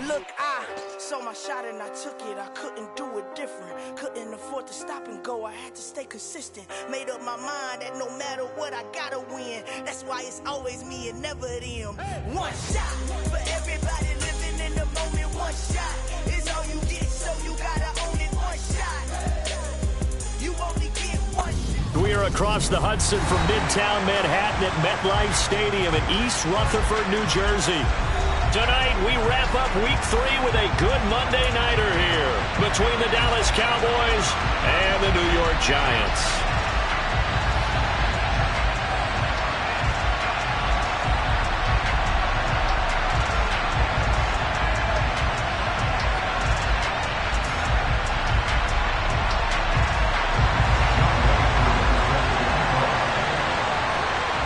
Look, I saw my shot and I took it. I couldn't do it different. Couldn't afford to stop and go. I had to stay consistent. Made up my mind that no matter what, I gotta win. That's why it's always me and never them. One shot for everybody living in the moment. One shot is all you get, so you gotta own it. One shot. You only get one shot. We are across the Hudson from Midtown Manhattan at MetLife Stadium in East Rutherford, New Jersey. Tonight, we wrap up Week 3 with a good Monday nighter here between the Dallas Cowboys and the New York Giants.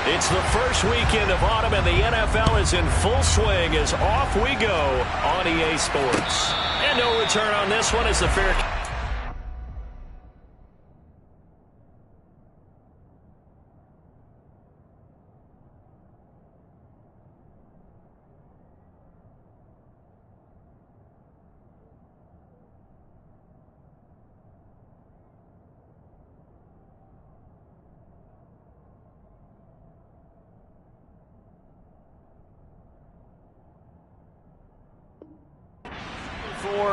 It's the first weekend of autumn, and the NFL is in full swing as off we go on EA Sports. And no return on this one as the fair...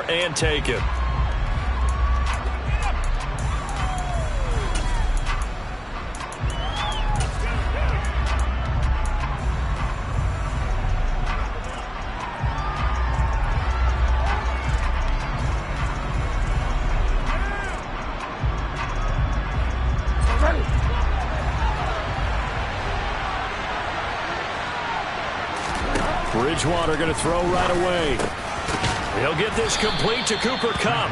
and take it. Bridgewater going to throw right away. He'll get this complete to Cooper Kupp.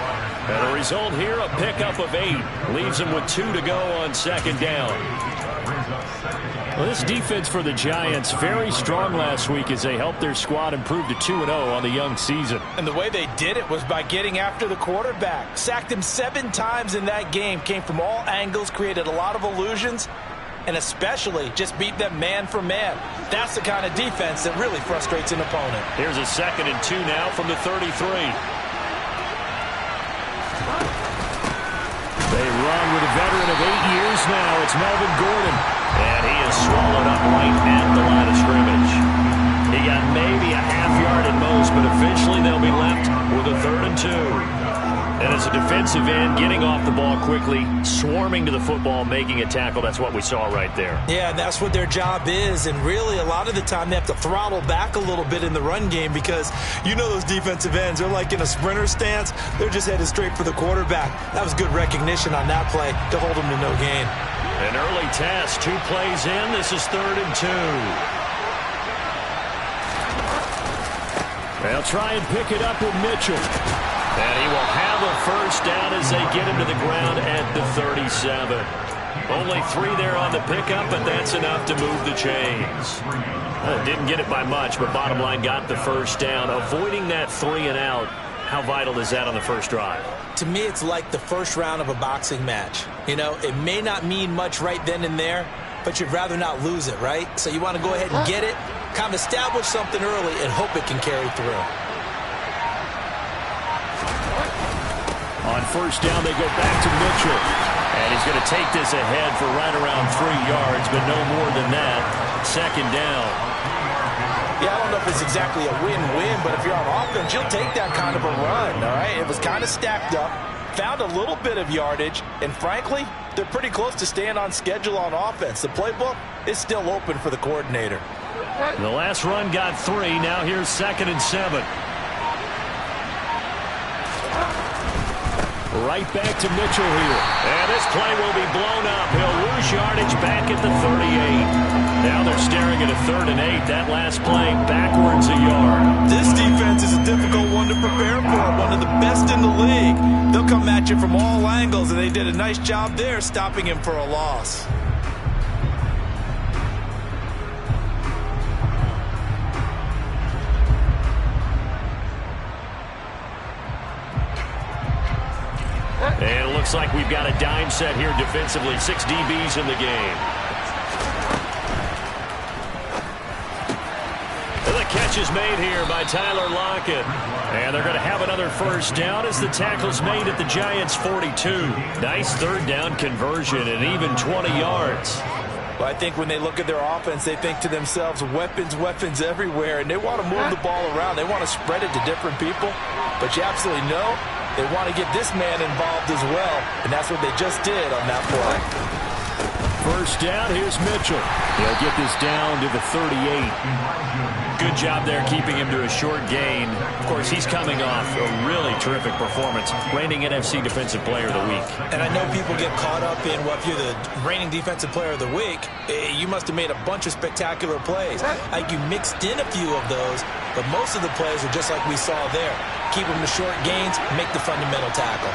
And a result here, a pickup of 8. Leaves him with 2 to go on second down. Well, this defense for the Giants, very strong last week as they helped their squad improve to 2-0 on the young season. And the way they did it was by getting after the quarterback. Sacked him 7 times in that game. Came from all angles, created a lot of illusions, and especially just beat them man for man. That's the kind of defense that really frustrates an opponent. Here's a 2nd and 2 now from the 33. They run with a veteran of 8 years now. It's Melvin Gordon. And he is swallowed up right at the line of scrimmage. He got maybe a half yard at most, but eventually they'll be left with a 3rd and 2. And as a defensive end, getting off the ball quickly, swarming to the football, making a tackle, that's what we saw right there. Yeah, and that's what their job is. And really, a lot of the time, they have to throttle back a little bit in the run game because you know those defensive ends, they're like in a sprinter stance. They're just headed straight for the quarterback. That was good recognition on that play to hold them to no gain. An early test, 2 plays in. This is 3rd and 2. They'll try and pick it up with Mitchell. And he will have a first down as they get him to the ground at the 37. Only 3 there on the pickup, but that's enough to move the chains. Didn't get it by much, but bottom line got the first down. Avoiding that 3 and out, how vital is that on the first drive? To me, it's like the first round of a boxing match. You know, it may not mean much right then and there, but you'd rather not lose it, right? So you want to go ahead and get it, kind of establish something early, and hope it can carry through. On first down, they go back to Mitchell. And he's going to take this ahead for right around 3 yards, but no more than that. 2nd down. Yeah, I don't know if it's exactly a win-win, but if you're on offense, you'll take that kind of a run, all right? It was kind of stacked up, found a little bit of yardage, and frankly, they're pretty close to staying on schedule on offense. The playbook is still open for the coordinator. The last run got 3. Now here's 2nd and 7. Right back to Mitchell here. And this play will be blown up. He'll lose yardage back at the 38. Now they're staring at a 3rd and 8. That last play backwards a yard. This defense is a difficult one to prepare for. One of the best in the league. They'll come at you from all angles, and they did a nice job there stopping him for a loss. And it looks like we've got a dime set here defensively. 6 DBs in the game. And the catch is made here by Tyler Lockett. And they're going to have another first down as the tackle's made at the Giants' 42. Nice third down conversion and even 20 yards. Well, I think when they look at their offense, they think to themselves, weapons, weapons everywhere, and they want to move the ball around. They want to spread it to different people, but you absolutely know they want to get this man involved as well, and that's what they just did on that play. First down, here's Mitchell. He'll get this down to the 38. Good job there keeping him to a short gain. Of course, he's coming off a really terrific performance, reigning NFC Defensive Player of the Week. And I know people get caught up in, well, if you're the reigning Defensive Player of the Week, you must have made a bunch of spectacular plays. Like you mixed in a few of those, but most of the plays are just like we saw there. Keep them to short gains, make the fundamental tackle.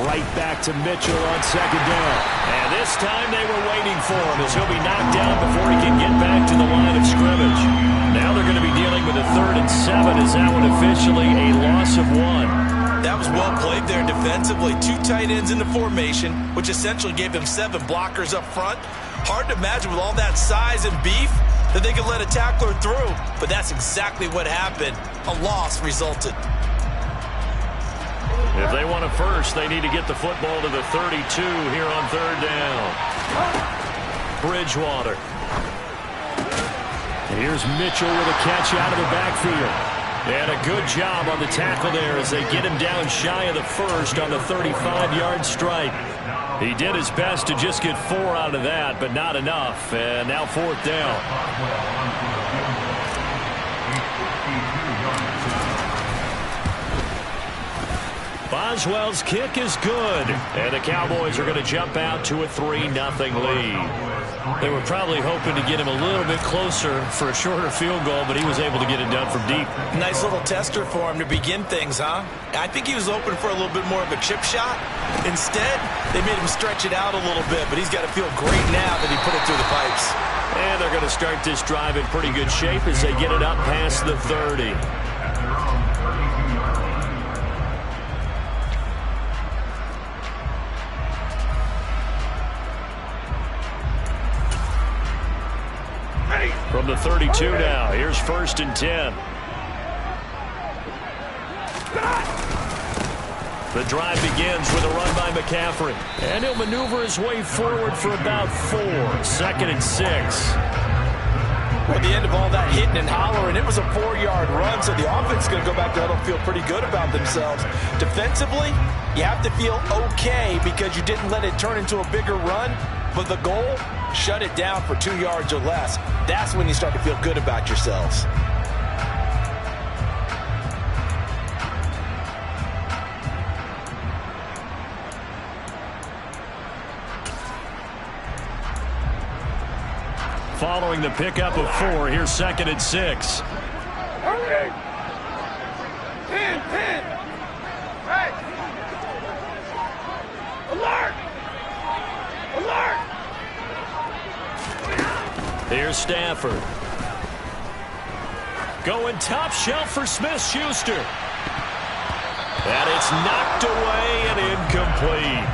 Right back to Mitchell on second down. And this time they were waiting for him as he'll be knocked down before he can get back to the line of scrimmage. Now they're going to be dealing with a 3rd and 7. Is that one officially a loss of 1? That was well played there defensively. 2 tight ends in the formation, which essentially gave them 7 blockers up front. Hard to imagine with all that size and beef that they could let a tackler through. But that's exactly what happened. A loss resulted. If they want a first, they need to get the football to the 32 here on 3rd down. Bridgewater. Here's Mitchell with a catch out of the backfield. And a good job on the tackle there as they get him down shy of the first on the 35-yard stripe. He did his best to just get 4 out of that, but not enough. And now 4th down. Boswell's kick is good, and the Cowboys are going to jump out to a 3-0 lead. They were probably hoping to get him a little bit closer for a shorter field goal, but he was able to get it done from deep. Nice little tester for him to begin things, huh? I think he was open for a little bit more of a chip shot. Instead, they made him stretch it out a little bit, but he's got to feel great now that he put it through the pipes. And they're going to start this drive in pretty good shape as they get it up past the 30. From the 32 now, here's 1st and 10. The drive begins with a run by McCaffrey. And he'll maneuver his way forward for about 4. 2nd and 6. Well, at the end of all that hitting and hollering, it was a 4-yard run, so the offense is going to go back there and feel pretty good about themselves. Defensively, you have to feel okay because you didn't let it turn into a bigger run, but the goal, shut it down for 2 yards or less. That's when you start to feel good about yourselves. Following the pickup of 4, here's 2nd and 6. Okay. 10. Hey. Alert. Here's Stafford. Going top shelf for Smith-Schuster. And it's knocked away and incomplete.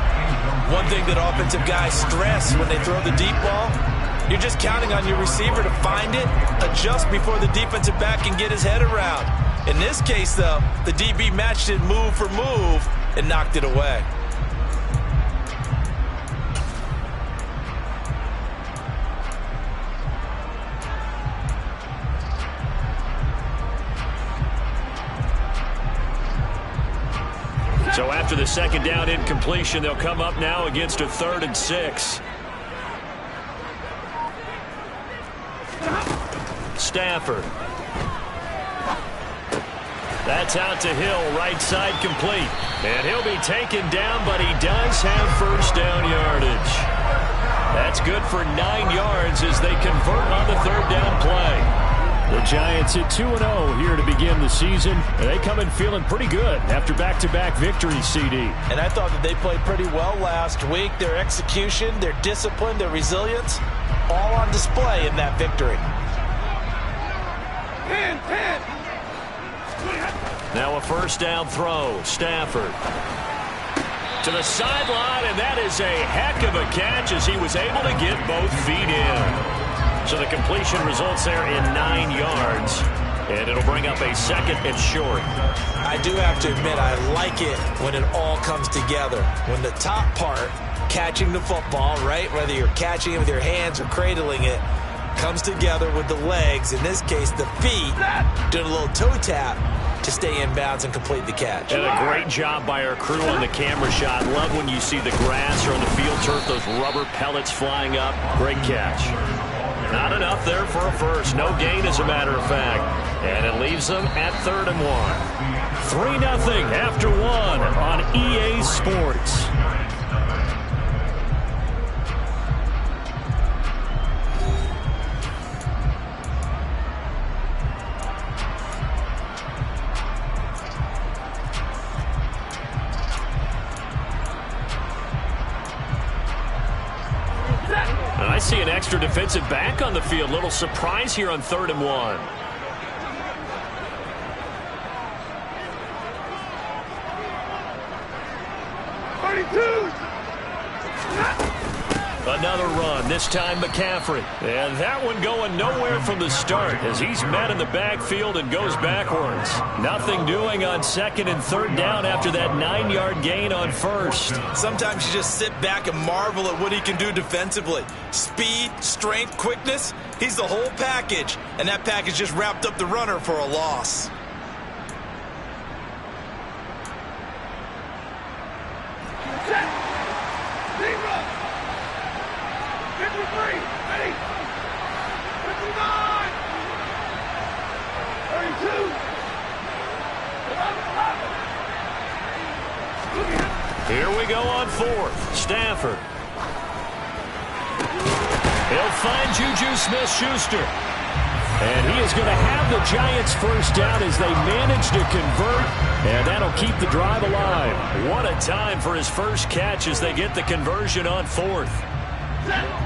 One thing that offensive guys stress when they throw the deep ball, you're just counting on your receiver to find it, adjust before the defensive back can get his head around. In this case, though, the DB matched it move for move and knocked it away. So after the 2nd down incompletion, they'll come up now against a 3rd and 6. Stafford. That's out to Hill, right side complete. And he'll be taken down, but he does have 1st down yardage. That's good for 9 yards as they convert on the 3rd down play. The Giants at 2-0 here to begin the season. And they come in feeling pretty good after back-to-back victories, CD. And I thought that they played pretty well last week. Their execution, their discipline, their resilience, all on display in that victory. 10. Now a 1st down throw. Stafford to the sideline, and that is a heck of a catch as he was able to get both feet in. So the completion results there in 9 yards. And it'll bring up a second and short. I do have to admit, I like it when it all comes together. When the top part, catching the football, right, whether you're catching it with your hands or cradling it, comes together with the legs, in this case the feet, doing a little toe tap to stay in bounds and complete the catch. And a great job by our crew on the camera shot. Love when you see the grass or on the field turf, those rubber pellets flying up. Great catch. Not enough there for a first. No gain, as a matter of fact. And it leaves them at 3rd and 1. 3-0 after 1 on EA Sports. And I see an extra defensive back on the field. Little surprise here on 3rd and 1. Another run, this time McCaffrey. And that one going nowhere from the start as he's met in the backfield and goes backwards. Nothing doing on 2nd and 3rd down after that 9-yard gain on 1st. Sometimes you just sit back and marvel at what he can do defensively. Speed, strength, quickness, he's the whole package. And that package just wrapped up the runner for a loss. Here we go on 4th. Stafford. He'll find Juju Smith-Schuster. And he is going to have the Giants first down as they manage to convert. And that'll keep the drive alive. What a time for his first catch as they get the conversion on 4th.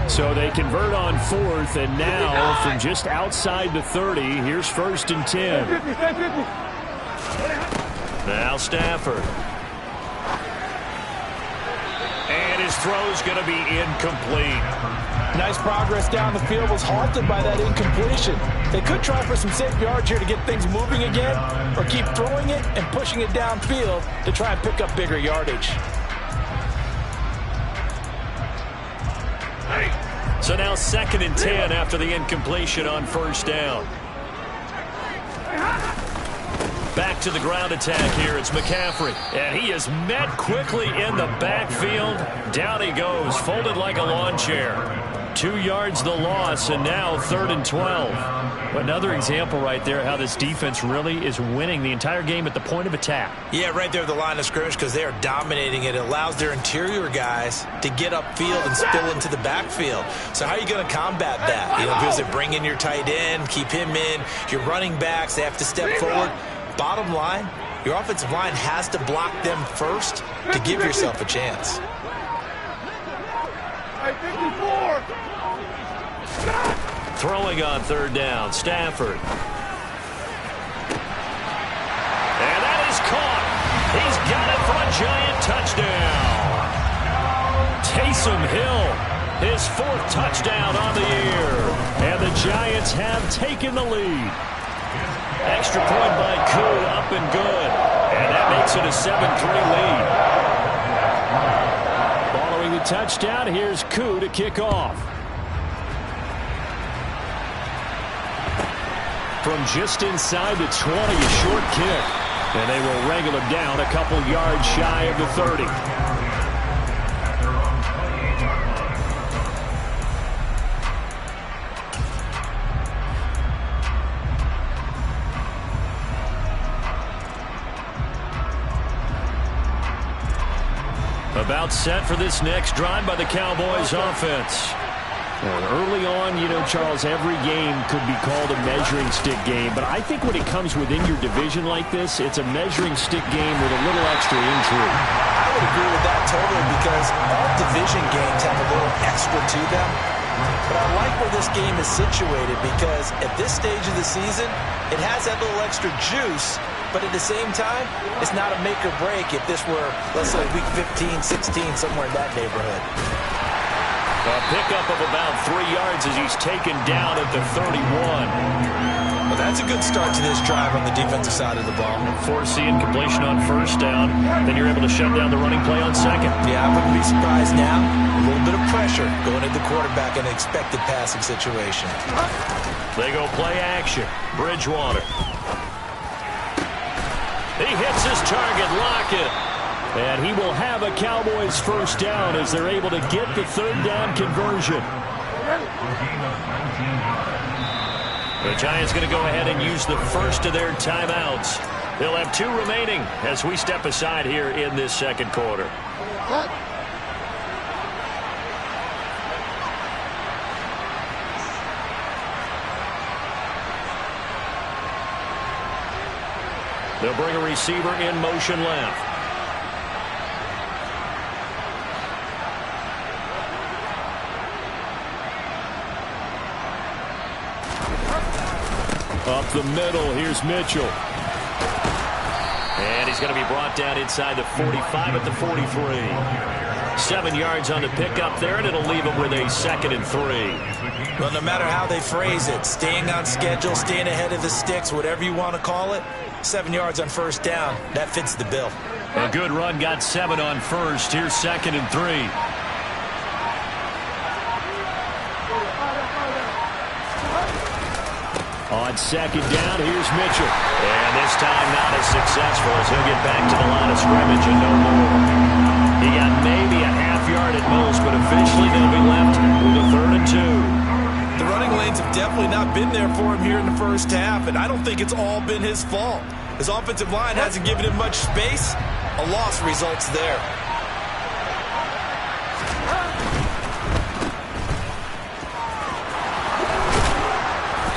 So they convert on 4th, and now from just outside the 30, here's 1st and 10. Now Stafford. And his throw's going to be incomplete. Nice progress down the field, was halted by that incompletion. They could try for some safe yards here to get things moving again, or keep throwing it and pushing it downfield to try and pick up bigger yardage. So now 2nd and 10 after the incompletion on 1st down. Back to the ground attack here. It's McCaffrey. And he is met quickly in the backfield. Down he goes, folded like a lawn chair. 2 yards the loss, and now 3rd and 12. Another example right there how this defense really is winning the entire game at the point of attack. Yeah, right there at the line of scrimmage because they are dominating it. It allows their interior guys to get upfield and spill into the backfield. So how are you going to combat that? You know, because they bring in your tight end, keep him in. Your running backs, they have to step forward. Bottom line, your offensive line has to block them first to give yourself a chance. 54. Throwing on 3rd down, Stafford. And that is caught. He's got it for a Giant touchdown. Taysom Hill, his 4th touchdown on the year. And the Giants have taken the lead. Extra point by Koo, up and good. And that makes it a 7-3 lead. Following the touchdown, here's Koo to kick off. From just inside the 20, a short kick. And they will wrangle him down a couple yards shy of the 30. About set for this next drive by the Cowboys offense. And early on, you know, Charles, every game could be called a measuring stick game. But I think when it comes within your division like this, it's a measuring stick game with a little extra intrigue. I would agree with that totally because all division games have a little extra to them. But I like where this game is situated because at this stage of the season, it has that little extra juice. But at the same time, it's not a make or break if this were, let's say, week 15, 16, somewhere in that neighborhood. A pickup of about 3 yards as he's taken down at the 31. Well, that's a good start to this drive on the defensive side of the ball. Forcing completion on first down. Then you're able to shut down the running play on second. Yeah, I wouldn't be surprised now. A little bit of pressure going at the quarterback in an expected passing situation. They go play action. Bridgewater. He hits his target, Lockett. And he will have a Cowboys first down as they're able to get the third down conversion. The Giants going to go ahead and use the first of their timeouts. They'll have 2 remaining as we step aside here in this second quarter. They'll bring a receiver in motion left. Up the middle, here's Mitchell. And he's going to be brought down inside the 45 at the 43. 7 yards on the pickup there, and it'll leave him with a 2nd and 3. Well, no matter how they phrase it, staying on schedule, staying ahead of the sticks, whatever you want to call it, 7 yards on first down, that fits the bill. A good run, got 7 on first. Here's 2nd and 3. On second down, here's Mitchell. And this time not as successful as he'll get back to the line of scrimmage and no more. He got maybe a half yard at most, but officially they'll be left with a 3rd and 2. The running lanes have definitely not been there for him here in the first half, and I don't think it's all been his fault. His offensive line hasn't given him much space. A loss results there.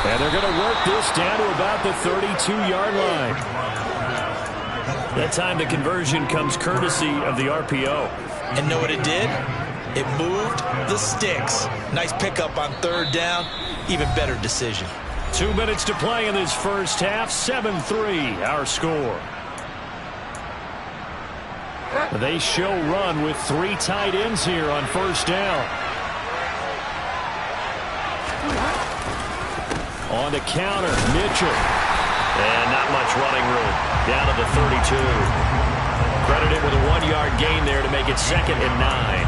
And they're going to work this down to about the 32-yard line. That time the conversion comes courtesy of the RPO. And know what it did? It moved the sticks. Nice pickup on 3rd down. Even better decision. 2 minutes to play in this first half. 7-3 our score. They show run with 3 tight ends here on first down. On the counter, Mitchell. And not much running room. Down to the 32. Credited with a 1-yard gain there to make it 2nd and 9.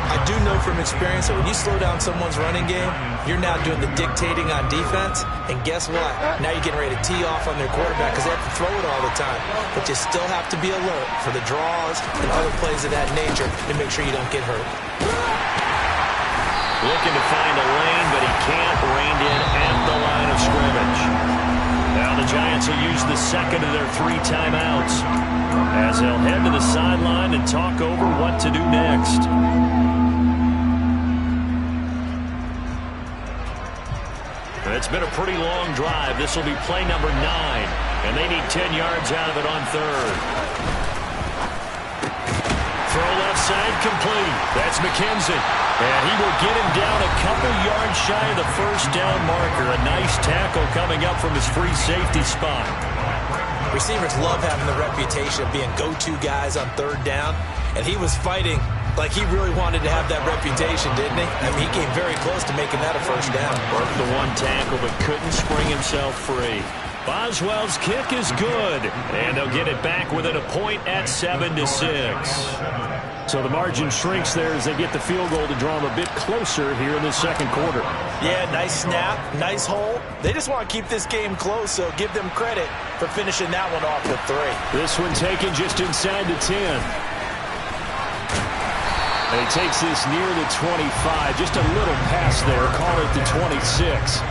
I do know from experience that when you slow down someone's running game, you're now doing the dictating on defense. And guess what? Now you're getting ready to tee off on their quarterback because they have to throw it all the time. But you still have to be alert for the draws and other plays of that nature to make sure you don't get hurt. Looking to find a lane, but he can't. Reined in at the line of scrimmage. Now the Giants will use the second of their 3 timeouts as they'll head to the sideline and talk over what to do next. It's been a pretty long drive. This will be play number 9, and they need 10 yards out of it on 3rd. Throw left side complete. That's McKenzie. And he will get him down a couple yards shy of the first down marker. A nice tackle coming up from his free safety spot. Receivers love having the reputation of being go-to guys on 3rd down. And he was fighting like he really wanted to have that reputation, didn't he? I mean, he came very close to making that a first down. Worked the 1 tackle, but couldn't spring himself free. Boswell's kick is good, and they'll get it back within a point at 7-6. So the margin shrinks there as they get the field goal to draw them a bit closer here in the second quarter. Yeah, nice snap, nice hole. They just want to keep this game close, so give them credit for finishing that one off with 3. This one taken just inside the 10. And he takes this near the 25. Just a little pass there. Call it the 26.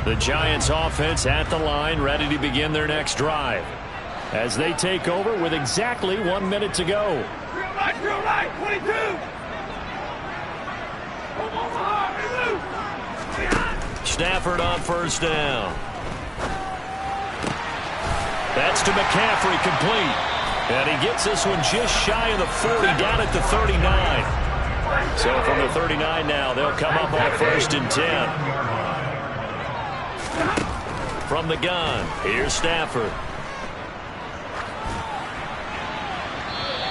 The Giants offense at the line, ready to begin their next drive. As they take over with exactly 1 minute to go. Drill right, 22. Stafford on first down. That's to McCaffrey, complete. And he gets this one just shy of the 40, down at the 39. So from the 39 now, they'll come up on 1st and 10. From the gun, here's Stafford.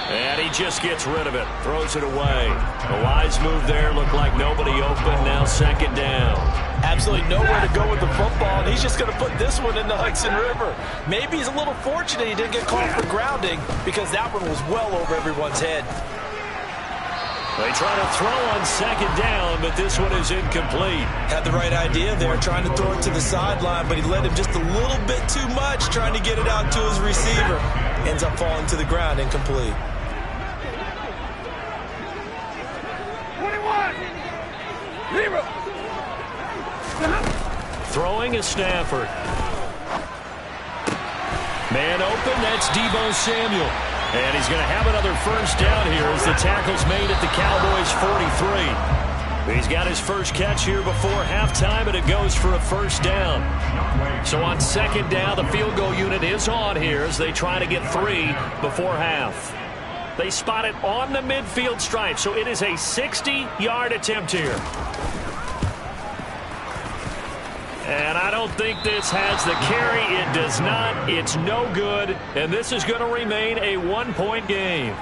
And he just gets rid of it, throws it away. A wise move there, looked like nobody open, now second down. Absolutely nowhere to go with the football, and he's just going to put this one in the Hudson River. Maybe he's a little fortunate he didn't get called for grounding because that one was well over everyone's head. They try to throw on second down, but this one is incomplete. Had the right idea there, trying to throw it to the sideline, but he led him just a little bit too much, trying to get it out to his receiver. Ends up falling to the ground, incomplete. 21. 0. Throwing is Stafford. Man open, that's Deebo Samuel. And he's going to have another first down here as the tackle's made at the Cowboys' 43. He's got his first catch here before halftime, and it goes for a first down. So on second down, the field goal unit is on here as they try to get 3 before half. They spot it on the midfield stripe, so it is a 60-yard attempt here. And I don't think this has the carry. It does not. It's no good. And this is going to remain a one-point game.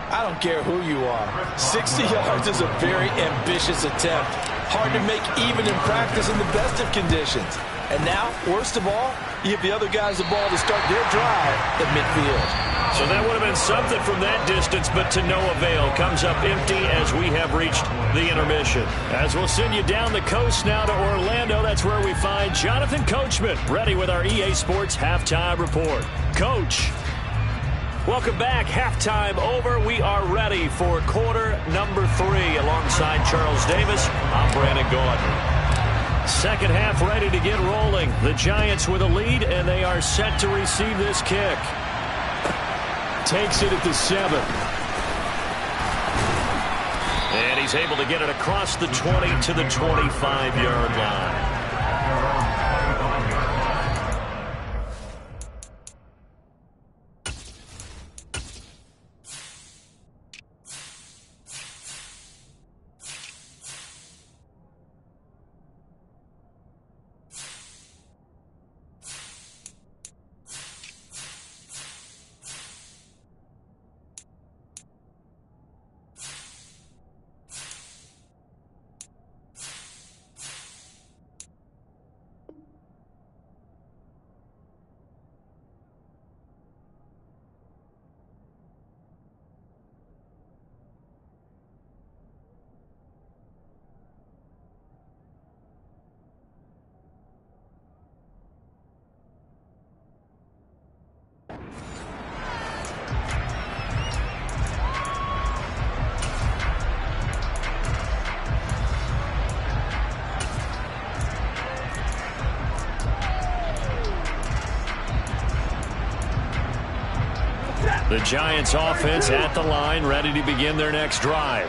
I don't care who you are. 60 yards is a very ambitious attempt. Hard to make even in practice in the best of conditions. And now, worst of all, you give the other guys the ball to start their drive at midfield. So that would have been something from that distance, but to no avail. Comes up empty as we have reached the intermission. As we'll send you down the coast now to Orlando, that's where we find Jonathan Coachman, ready with our EA Sports Halftime Report. Coach, welcome back. Halftime over. We are ready for quarter number 3. Alongside Charles Davis, I'm Brandon Gaudin. Second half ready to get rolling. The Giants with a lead, and they are set to receive this kick. Takes it at the 7. And he's able to get it across the 20 to the 25-yard line. The Giants offense at the line, ready to begin their next drive.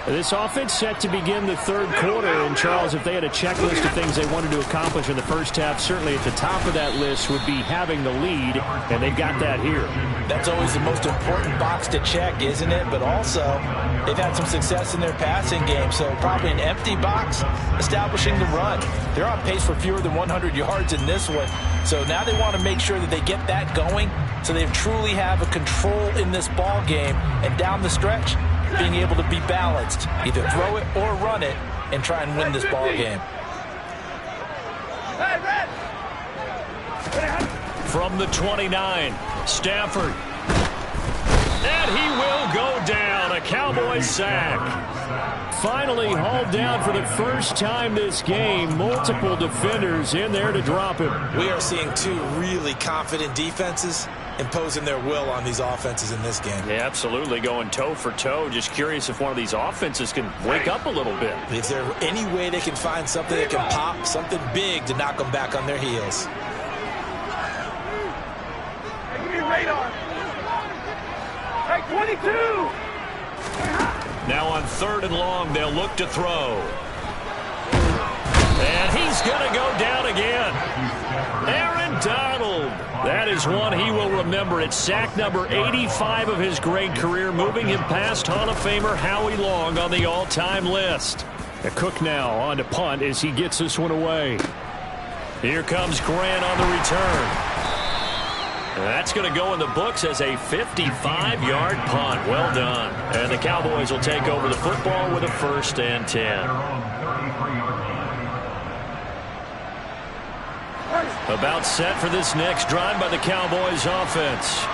This offense set to begin the third quarter. And, Charles, if they had a checklist of things they wanted to accomplish in the first half, certainly at the top of that list would be having the lead, and they've got that here. That's always the most important box to check, isn't it? But also, they've had some success in their passing game, so probably an empty box establishing the run. They're on pace for fewer than 100 yards in this one, so now they want to make sure that they get that going so they truly have a control in this ball game, and down the stretch, being able to be balanced, either throw it or run it, and try and win this ball game. From the 29, Stafford. And he will go down. A Cowboys sack. Finally hauled down for the first time this game. Multiple defenders in there to drop him. We are seeing two really confident defenses imposing their will on these offenses in this game. Yeah, absolutely, going toe for toe. Just curious if one of these offenses can wake up a little bit. Is there any way they can find something that can pop, something big to knock them back on their heels? Give me radar. Hey, 22. Now on 3rd and long, they'll look to throw. And he's going to go down again. Aaron Donald. That is one he will remember. It's sack number 85 of his great career, moving him past Hall of Famer Howie Long on the all-time list. Cook now on to punt as he gets this one away. Here comes Grant on the return. And that's going to go in the books as a 55-yard punt. Well done. And the Cowboys will take over the football with a 1st and 10. About set for this next drive by the Cowboys offense.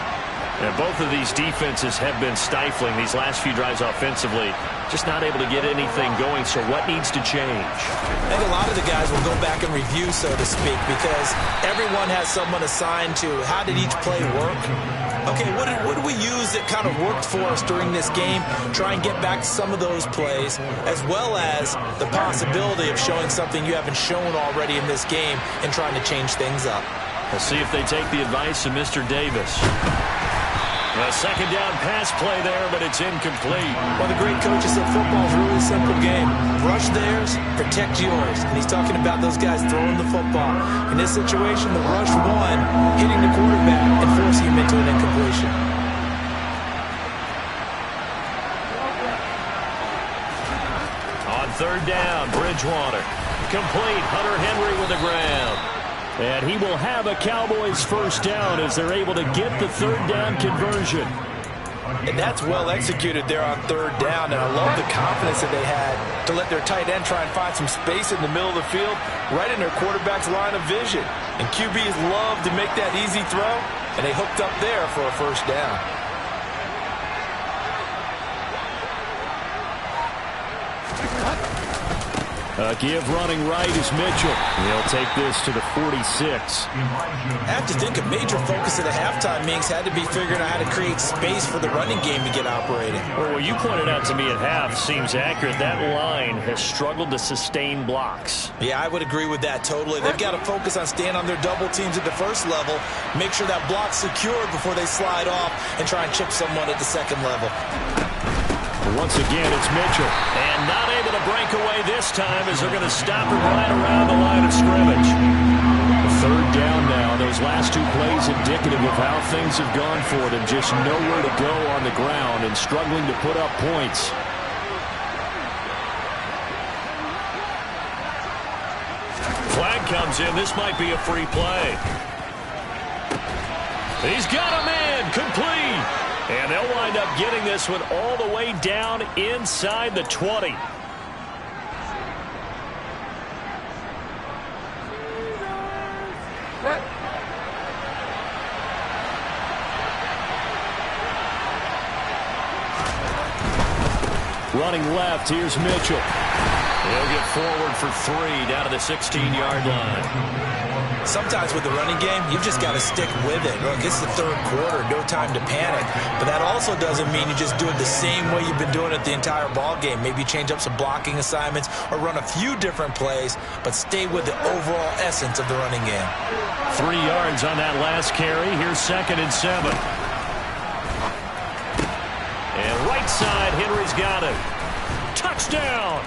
And both of these defenses have been stifling these last few drives offensively. Just not able to get anything going, so what needs to change? I think a lot of the guys will go back and review, so to speak, because everyone has someone assigned to how did each play work. Okay, what did we use that kind of worked for us during this game? Try and get back to some of those plays, as well as the possibility of showing something you haven't shown already in this game and trying to change things up. We'll see if they take the advice of Mr. Davis. A 2nd down pass play there, but it's incomplete. One of the great coaches of football is a really simple game. Rush theirs, protect yours. And he's talking about those guys throwing the football. In this situation, the rush one, hitting the quarterback and forcing him into an incompletion. On 3rd down, Bridgewater. Complete. Hunter Henry with the ground. And he will have a Cowboys 1st down as they're able to get the 3rd down conversion. And that's well executed there on 3rd down. And I love the confidence that they had to let their tight end try and find some space in the middle of the field, right in their quarterback's line of vision. And QBs love to make that easy throw, and they hooked up there for a 1st down. Give running right is Mitchell. He'll take this to the 46. I have to think a major focus of the halftime meetings had to be figuring out how to create space for the running game to get operating. Well, what you pointed out to me at half seems accurate. That line has struggled to sustain blocks. Yeah, I would agree with that totally. They've got to focus on staying on their double teams at the 1st level, make sure that block's secured before they slide off and try and chip someone at the 2nd level. Once again, it's Mitchell. And not able to break away this time as they're going to stop him right around the line of scrimmage. 3rd down now. Those last 2 plays indicative of how things have gone for them. Just nowhere to go on the ground and struggling to put up points. Flag comes in. This might be a free play. He's got a man. Complete. And they'll wind up getting this one all the way down inside the 20. Running left, here's Mitchell. He'll get forward for 3 down to the 16-yard line. Sometimes with the running game, you've just got to stick with it. Look, it's the 3rd quarter, no time to panic. But that also doesn't mean you just do it the same way you've been doing it the entire ball game. Maybe change up some blocking assignments or run a few different plays, but stay with the overall essence of the running game. 3 yards on that last carry. Here's 2nd and 7. And right side, Henry's got it. Touchdown!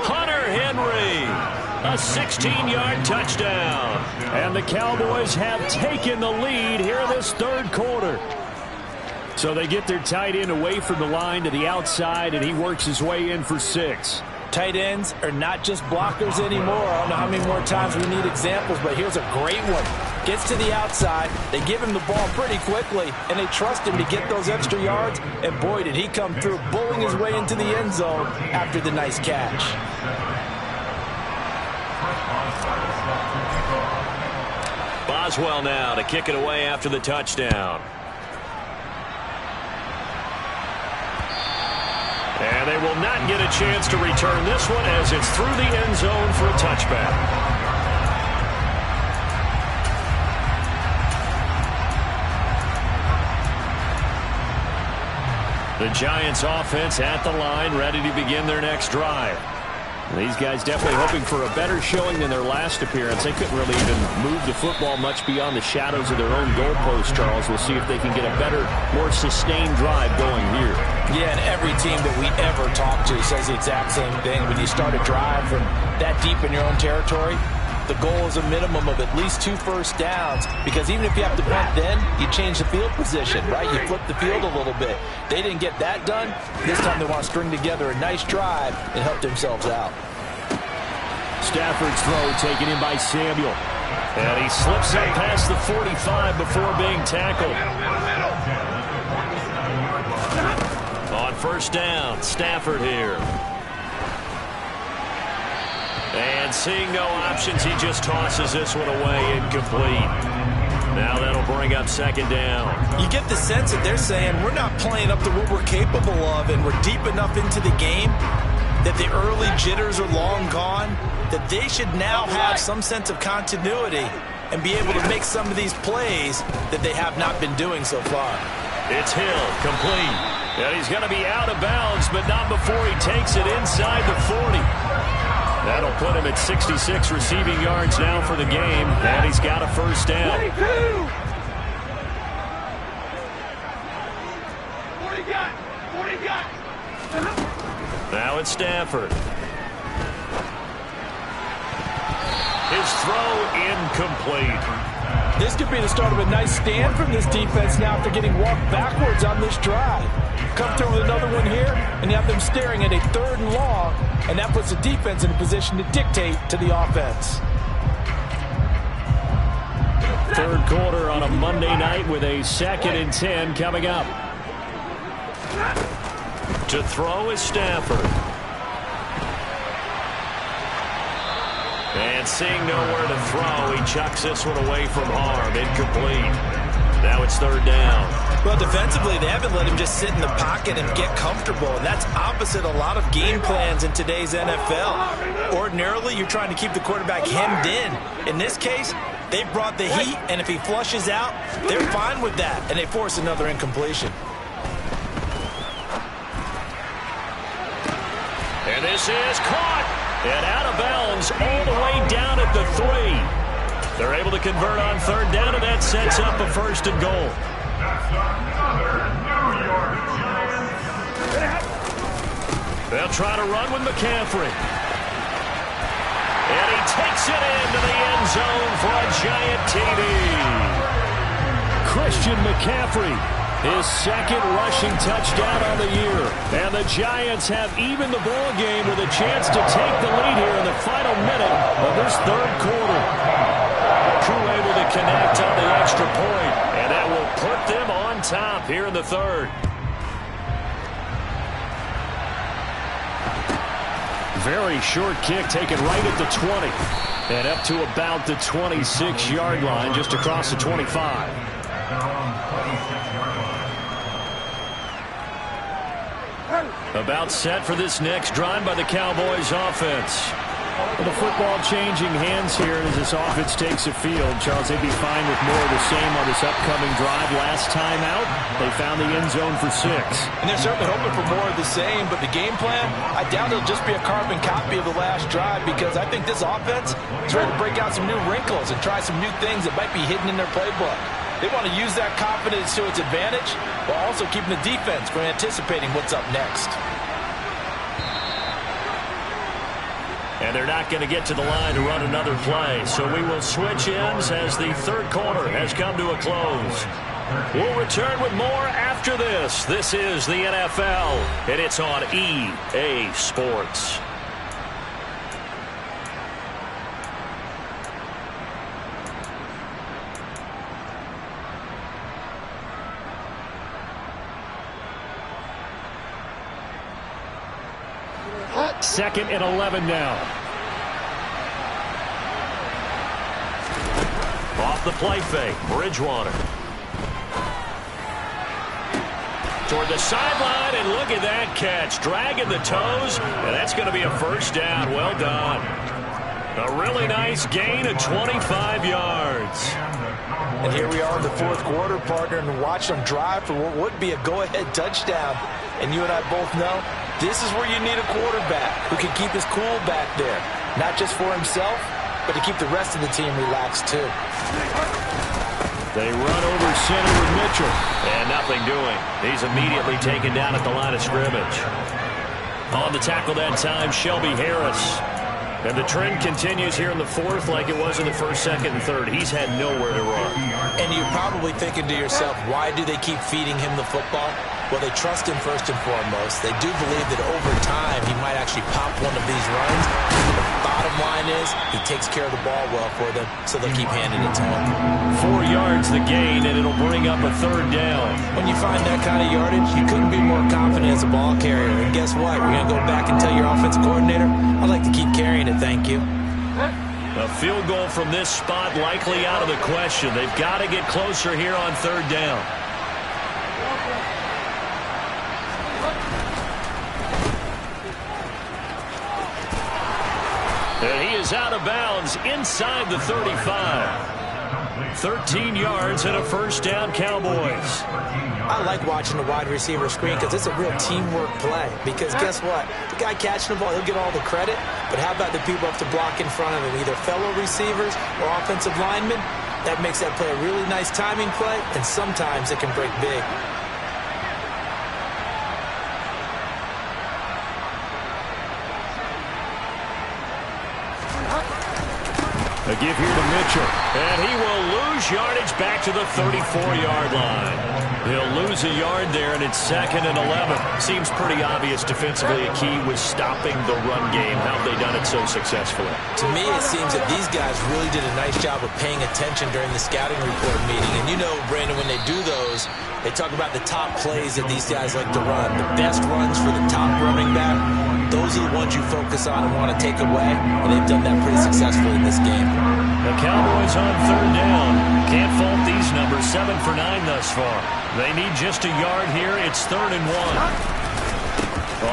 Hunter Henry! A 16-yard touchdown. And the Cowboys have taken the lead here in this 3rd quarter. So they get their tight end away from the line to the outside, and he works his way in for 6. Tight ends are not just blockers anymore. I don't know how many more times we need examples, but here's a great one. Gets to the outside, they give him the ball pretty quickly, and they trust him to get those extra yards, and boy, did he come through, bowling his way into the end zone after the nice catch. Boswell now to kick it away after the touchdown. And they will not get a chance to return this one as it's through the end zone for a touchback. The Giants offense at the line, ready to begin their next drive. These guys definitely hoping for a better showing than their last appearance. They couldn't really even move the football much beyond the shadows of their own goalpost, Charles. We'll see if they can get a better, more sustained drive going here. Yeah, and every team that we ever talk to says the exact same thing. When you start a drive from that deep in your own territory, the goal is a minimum of at least 2 first downs, because even if you have to punt then, you change the field position, right? You flip the field a little bit. They didn't get that done. This time they want to string together a nice drive and help themselves out. Stafford's throw taken in by Samuel. And he slips up past the 45 before being tackled. On first down, Stafford here. And seeing no options, he just tosses this one away, incomplete. Now that'll bring up second down. You get the sense that they're saying we're not playing up to what we're capable of, and we're deep enough into the game that the early jitters are long gone, that they should now have some sense of continuity and be able to make some of these plays that they have not been doing so far. It's Hill, complete. And he's going to be out of bounds, but not before he takes it inside the 40. That'll put him at 66 receiving yards now for the game, and he's got a first down. 42! What do you got? What do you got? Now it's Stafford. His throw incomplete. This could be the start of a nice stand from this defense now after getting walked backwards on this drive. Come through with another one here, and you have them staring at a 3rd and long, and that puts the defense in a position to dictate to the offense. Third quarter on a Monday night with a 2nd and 10 coming up. To throw is Stafford. And seeing nowhere to throw, he chucks this one away from harm. Incomplete. Now it's 3rd down. Well, defensively, they haven't let him just sit in the pocket and get comfortable. And that's opposite a lot of game plans in today's NFL. Ordinarily, you're trying to keep the quarterback hemmed in. In this case, they brought the heat, and if he flushes out, they're fine with that, and they force another incompletion. And this is caught. And out of bounds all the way down at the 3. They're able to convert on 3rd down, and that sets up a 1st and goal. They'll try to run with McCaffrey. And he takes it into the end zone for a giant TD. Christian McCaffrey, his 2nd rushing touchdown on the year. And the Giants have even the ball game with a chance to take the lead here in the final minute of this 3rd quarter. Crew able to connect on the extra point, and that will put them on top here in the 3rd. Very short kick taken right at the 20. And up to about the 26-yard line, just across the 25. About set for this next drive by the Cowboys offense. Well, the football changing hands here as this offense takes the field. Charles, they'd be fine with more of the same on this upcoming drive. Last time out, they found the end zone for 6. And they're certainly hoping for more of the same, but the game plan, I doubt it'll just be a carbon copy of the last drive, because I think this offense is ready to break out some new wrinkles and try some new things that might be hidden in their playbook. They want to use that confidence to its advantage while also keeping the defense from anticipating what's up next. And they're not going to get to the line to run another play. So we will switch ends as the 3rd quarter has come to a close. We'll return with more after this. This is the NFL, and it's on EA Sports. Second and 11 now. Off the play fake, Bridgewater. Toward the sideline, and look at that catch. Dragging the toes, and that's going to be a 1st down. Well done. A really nice gain of 25 yards. And here we are in the 4th quarter, partner, and watch them drive for what would be a go-ahead touchdown. And you and I both know this is where you need a quarterback who can keep his cool back there. Not just for himself, but to keep the rest of the team relaxed too. They run over center with Mitchell. And nothing doing. He's immediately taken down at the line of scrimmage. On the tackle that time, Shelby Harris. And the trend continues here in the fourth like it was in the first, second, and third. He's had nowhere to run. And you're probably thinking to yourself, why do they keep feeding him the football? Well, they trust him first and foremost. They do believe that over time he might actually pop one of these runs. The bottom line is he takes care of the ball well for them, so they'll keep handing it to him. 4 yards the gain, and it'll bring up a third down. When you find that kind of yardage, you couldn't be more confident as a ball carrier. And guess what? You're going to go back and tell your offensive coordinator, I'd like to keep carrying it, thank you. A field goal from this spot likely out of the question. They've got to get closer here on third down. And he is out of bounds inside the 35. 13 yards and a first down, Cowboys. I like watching the wide receiver screen because it's a real teamwork play. Because guess what? The guy catching the ball, he'll get all the credit. But how about the people up to block in front of him, either fellow receivers or offensive linemen? That makes that play a really nice timing play, and sometimes it can break big. A give here to Mitchell, and he will lose yardage back to the 34-yard line. He'll lose a yard there, and it's 2nd and 11. Seems pretty obvious defensively a key was stopping the run game. How have they done it so successfully? To me, it seems that these guys really did a nice job of paying attention during the scouting report meeting. And you know, Brandon, when they do those, they talk about the top plays that these guys like to run, the best runs for the top running back. Those are the ones you focus on and want to take away, and they've done that pretty successfully in this game. The Cowboys on third down. Can't fault these numbers, 7 for 9 thus far. They need just a yard here. It's 3rd and 1.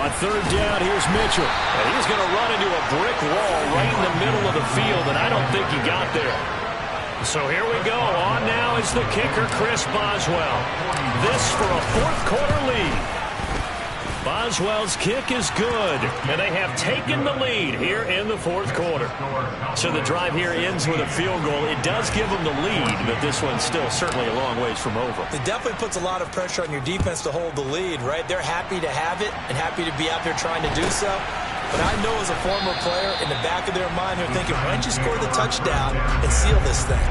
On third down, here's Mitchell. And he's going to run into a brick wall right in the middle of the field, and I don't think he got there. So here we go. On now is the kicker, Chris Boswell. This for a fourth-quarter lead. Boswell's kick is good, and they have taken the lead here in the fourth quarter. So the drive here ends with a field goal. It does give them the lead, but this one's still certainly a long ways from over. It definitely puts a lot of pressure on your defense to hold the lead, right? They're happy to have it and happy to be out there trying to do so. But I know as a former player, in the back of their mind, they're thinking, why don't you score the touchdown and seal this thing?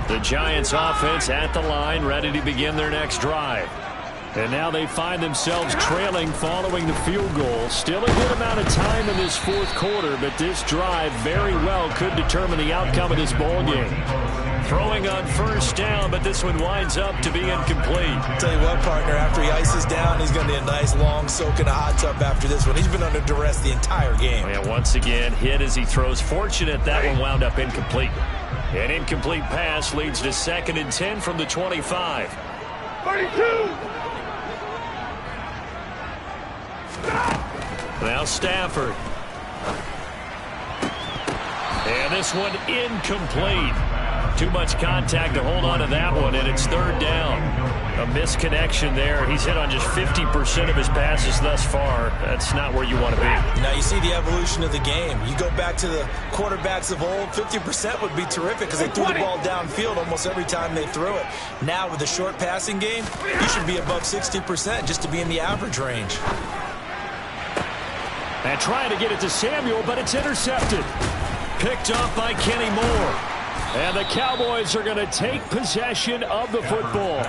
The Giants offense at the line, ready to begin their next drive. And now they find themselves trailing following the field goal. Still a good amount of time in this fourth quarter, but this drive very well could determine the outcome of this ball game. Throwing on first down, but this one winds up to be incomplete. Tell you what, partner, after he ices down, he's going to need a nice long soak in a hot tub after this one. He's been under duress the entire game. And once again, hit as he throws. Fortunate that one wound up incomplete. An incomplete pass leads to 2nd and 10 from the 25. 32! Now Stafford. And this one incomplete. Too much contact to hold on to that one, and it's 3rd down. A misconnection there. He's hit on just 50% of his passes thus far. That's not where you want to be. Now you see the evolution of the game. You go back to the quarterbacks of old, 50% would be terrific because they threw the ball downfield almost every time they threw it. Now with the short passing game, you should be above 60% just to be in the average range. And trying to get it to Samuel, but it's intercepted. Picked up by Kenny Moore. And the Cowboys are going to take possession of the football.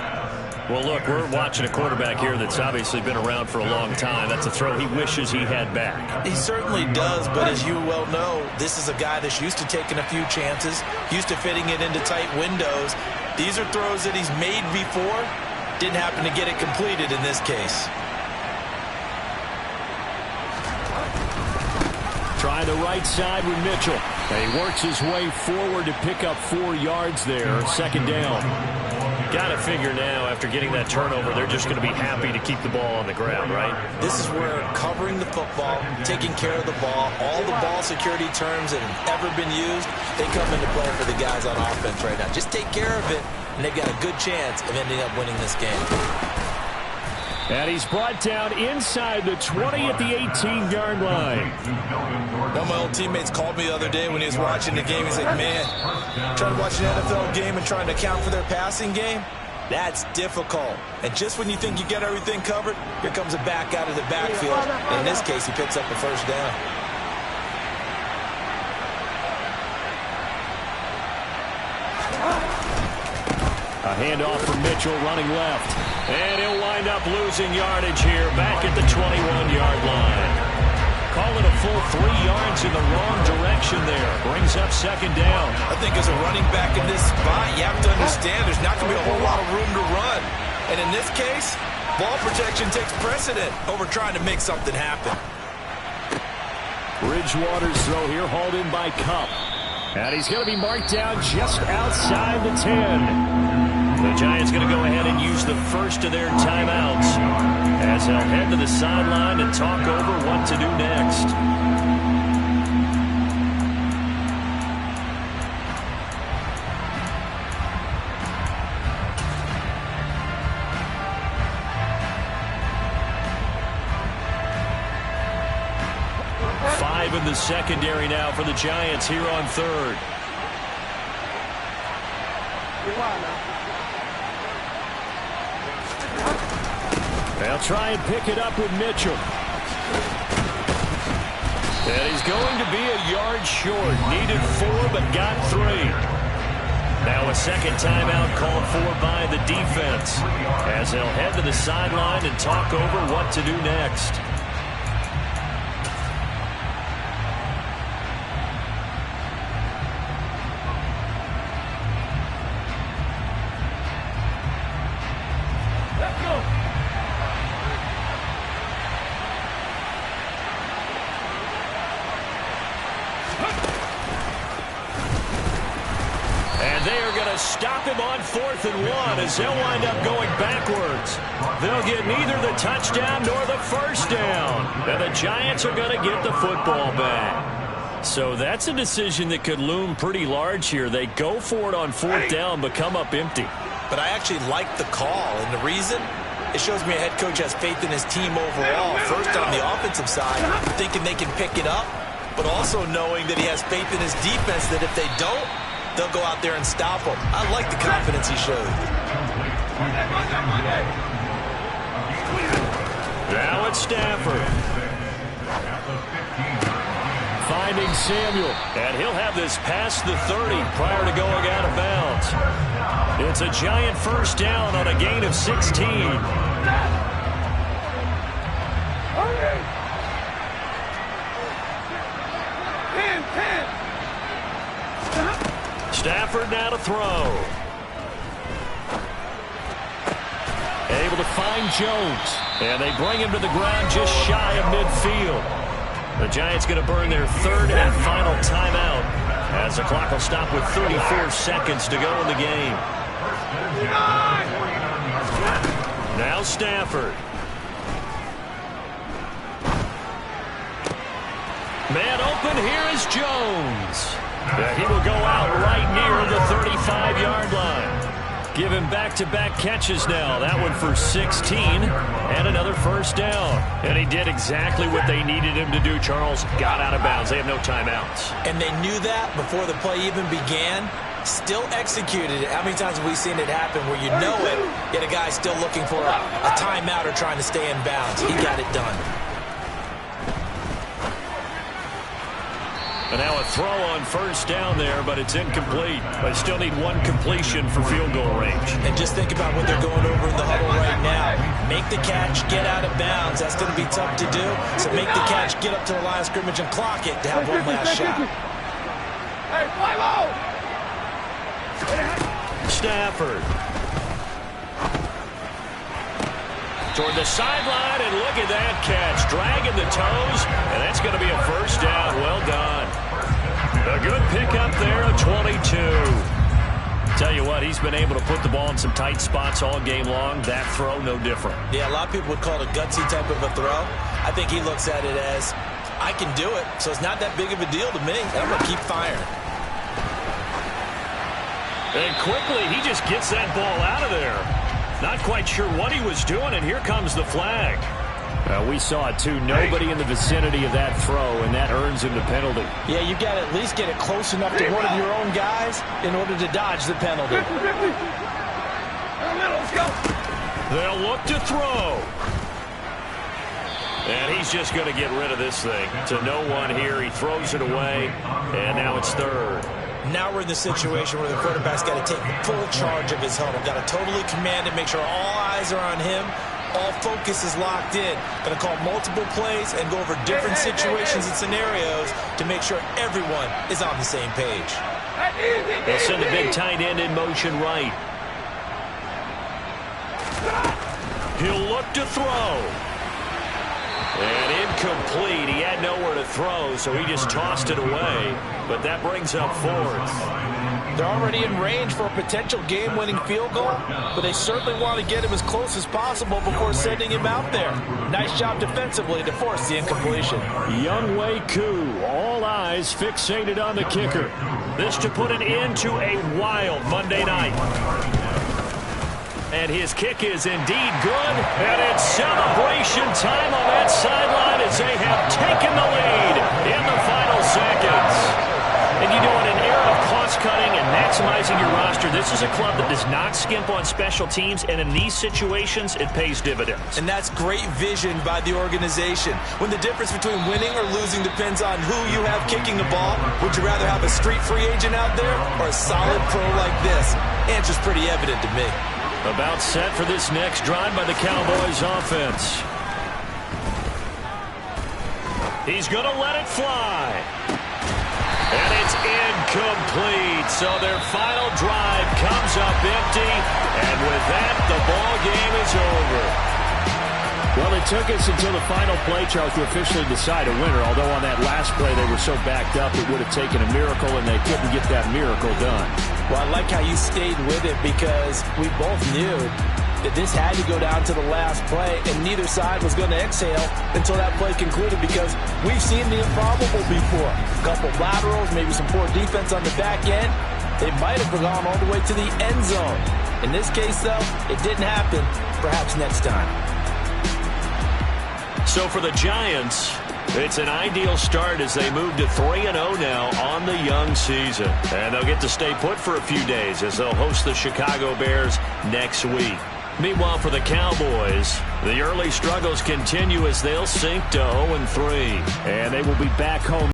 Well, look, we're watching a quarterback here that's obviously been around for a long time. That's a throw he wishes he had back. He certainly does, but as you well know, this is a guy that's used to taking a few chances, used to fitting it into tight windows. These are throws that he's made before. Didn't happen to get it completed in this case. Trying the right side with Mitchell. And he works his way forward to pick up 4 yards there. 2nd down. Got to figure now, after getting that turnover, they're just going to be happy to keep the ball on the ground, right? This is where covering the football, taking care of the ball, all the ball security terms that have ever been used, they come into play for the guys on offense right now. Just take care of it, and they've got a good chance of ending up winning this game. And he's brought down inside the 20 at the 18-yard line. One of my old teammates called me the other day when he was watching the game. He's like, man, trying to watch an NFL game and trying to account for their passing game, That's difficult. And just when you think you get everything covered, here comes a back out of the backfield. In this case, he picks up the first down. A handoff from Mitchell running left. And he'll wind up losing yardage here back at the 21-yard line. Call it a full 3 yards in the wrong direction there. Brings up second down. I think as a running back in this spot, you have to understand there's not going to be a whole lot of room to run. And in this case, ball protection takes precedent over trying to make something happen. Bridgewater's throw here hauled in by Cup. And he's going to be marked down just outside the 10. The Giants going to go ahead and use the first of their timeouts as they'll head to the sideline to talk over what to do next. Five in the secondary now for the Giants here on third. They'll try and pick it up with Mitchell. And he's going to be a yard short. Needed 4, but got 3. Now a second timeout called for by the defense as they'll head to the sideline and talk over what to do next. Stop him on 4th and 1 as they'll wind up going backwards. They'll get neither the touchdown nor the first down. And the Giants are going to get the football back. So that's a decision that could loom pretty large here. They go for it on 4th down but come up empty. But I actually like the call, and the reason? It shows me a head coach has faith in his team overall. First on the offensive side, thinking they can pick it up, but also knowing that he has faith in his defense that if they don't, they'll go out there and stop him. I like the confidence he showed. Now it's Stafford. Finding Samuel. And he'll have this past the 30 prior to going out of bounds. It's a Giant first down on a gain of 16. Stafford now to throw. Able to find Jones. And they bring him to the ground just shy of midfield. The Giants going to burn their 3rd and final timeout as the clock will stop with 34 seconds to go in the game. Now Stafford. Man open, here is Jones. He will go out right near the 35-yard line. Give him back-to-back catches now. That one for 16 and another first down. And he did exactly what they needed him to do, Charles. Got out of bounds. They have no timeouts. And they knew that before the play even began. Still executed it. How many times have we seen it happen where you know it, yet a guy's still looking for a timeout or trying to stay in bounds? He got it done. And now a throw on first down there, but it's incomplete. They still need one completion for field goal range. And just think about what they're going over in the huddle right now. Make the catch, get out of bounds. That's going to be tough to do. So make the catch, get up to the line of scrimmage, and clock it to have one last shot. Hey, fly low! Stafford. Toward the sideline, and look at that catch. Dragging the toes, and that's going to be a first down. Well done. A good pickup there, a 22. Tell you what, he's been able to put the ball in some tight spots all game long. That throw, no different. Yeah, a lot of people would call it a gutsy type of a throw. I think he looks at it as, I can do it, so it's not that big of a deal to me, and I'm going to keep firing. And quickly, he just gets that ball out of there. Not quite sure what he was doing, and here comes the flag. We saw it, too. Nobody in the vicinity of that throw, and that earns him the penalty. Yeah, you got to at least get it close enough to one of your own guys in order to dodge the penalty. Let's go. They'll look to throw. And he's just going to get rid of this thing. To no one here. He throws it away. And now it's third. Now we're in the situation where the quarterback's got to take full charge of his huddle. Got to totally command it, make sure all eyes are on him. All focus is locked in. Going to call multiple plays and go over different situations and scenarios to make sure everyone is on the same page. They'll send a big tight end in motion right. He'll look to throw. And incomplete. He had nowhere to throw, so he just tossed it away. But that brings up fourth. They're already in range for a potential game-winning field goal, but they certainly want to get him as close as possible before sending him out there. Nice job defensively to force the incompletion. Younghoe Koo, all eyes fixated on the kicker. This to put an end to a wild Monday night. And his kick is indeed good. And it's celebration time on that sideline as they have taken the lead in the final seconds. And you know, in an era of cost-cutting and maximizing your roster, this is a club that does not skimp on special teams, and in these situations, it pays dividends. And that's great vision by the organization. When the difference between winning or losing depends on who you have kicking the ball, would you rather have a street free agent out there or a solid pro like this? Answer's pretty evident to me. About set for this next drive by the Cowboys offense. He's going to let it fly. And it's incomplete. So their final drive comes up empty. And with that, the ball game is over. Well, it took us until the final play, Charles, to officially decide a winner. Although on that last play they were so backed up, it would have taken a miracle, and they couldn't get that miracle done. Well, I like how you stayed with it because we both knew that this had to go down to the last play, and neither side was going to exhale until that play concluded because we've seen the improbable before. A couple laterals, maybe some poor defense on the back end. They might have gone all the way to the end zone. In this case, though, it didn't happen. Perhaps next time. So for the Giants, it's an ideal start as they move to 3-0 now on the young season. And they'll get to stay put for a few days as they'll host the Chicago Bears next week. Meanwhile, for the Cowboys, the early struggles continue as they'll sink to 0-3. And they will be back home